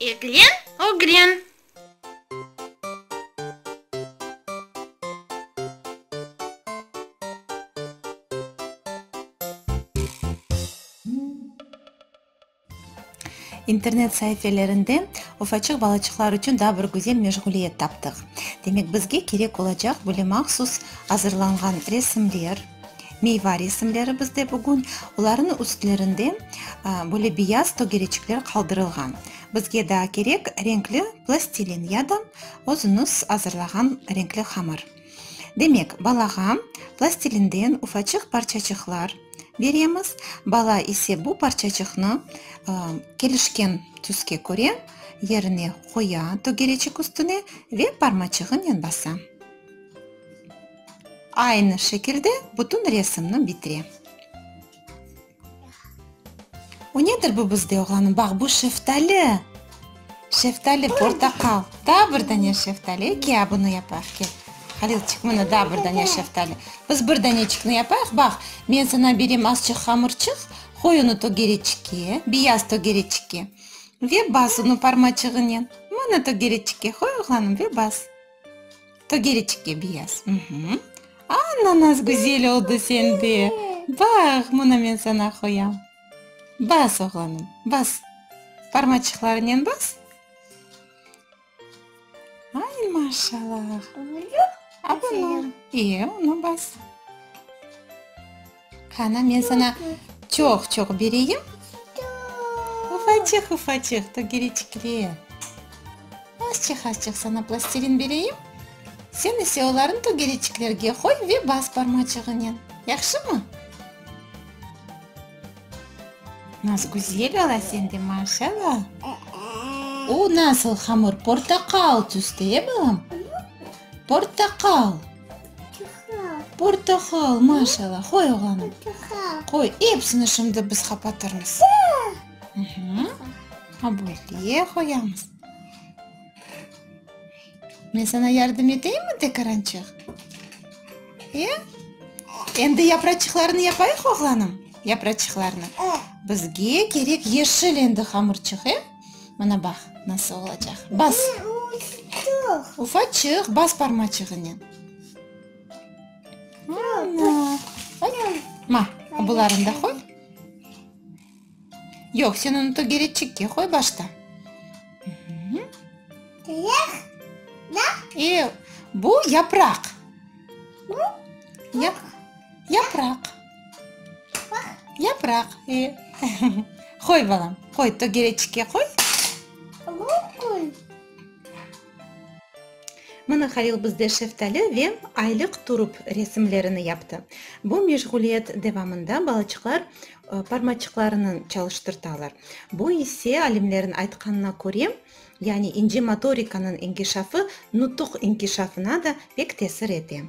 Эглен, оглен. Интернет сайтелеринде уфачык балачыклар үчүн да бир güzel мешгулиет таптык. Демек бизге керек болачак бөлө махсус азырланган ресимдер, мейва ресимдери бизде бүгүн. Улардын үстлеринде бөлө бияз тогеречиктер калдырылган. Бизге да керек реңклүү пластилин яда өзүнүз азырлаган реңклүү хамыр. Демек, балага пластилинден уфачык парчачыклар беремиз. Бала исе бул парчачыкны келишкен түскө көрө жерине коя тогеречик үстүнө ве пармачыгын баса. Айны шекилде бүтүн ресимни битире. Унедир бу бизде огланым? Бак, бу шефтали. Шефтали, портакал. Да, бир дане шефтали. Ке, буну япайык, ке. Халилчик, мына да бир дане шефтали. Биз бир данечикни япайык. Бак, мен сана берем азчык хамырчык, кой уну тогеречикке, бияз тогеречикке. Ве бас уну пармачыгынен. Мына тогеречикке кой, огланым, ве бас. Тогеречикке бияз. Ананас güzel oldu sende. Бак, мына мен сана коям. Бас, огланым, бас. Пармачыкларынен бас. Ай, машаллах. А буну? Уну бас. Кана, мен сана чок берейин. Уфачык, тогеречиклер. Азчык сана пластилин берейин. Сен эсе оларын тогеречиклерге кой ве бас пармачыгынен. Жакшымы? Нас güzel ала сенде, машалла. У насыл хамыр? Портакал түстө, балам? Портакал. Портакал, машалла. Кой, огланым. Кой, эпсини шымды биз капатырмыз. А бөле коямыз. Мен сана жардам этейинби, декоранчык? Энди япрачыкларын япайык, огланым. Япрачыкларны. Бизге керек ешил энди хамырчык, Мына бак, насыл болачак. Бас. Уфачык, бас пармачыгынен. Ма, буларын да кой. Жок, сен уну тогеречикке кой башта. Бу япрак. Япрак. Кой, балам, кой, тогеречикке кой. Мына Халил бизде шефтали ве айлык туруп ресимлерини япты. Бу мешгулиет девамында балачыклар пармачыкларынын чалыштырталар. Бу исе алимлердин айтканына көрө, яни инже моториканын инкишафы нутук инкишафына да бек тесир этет.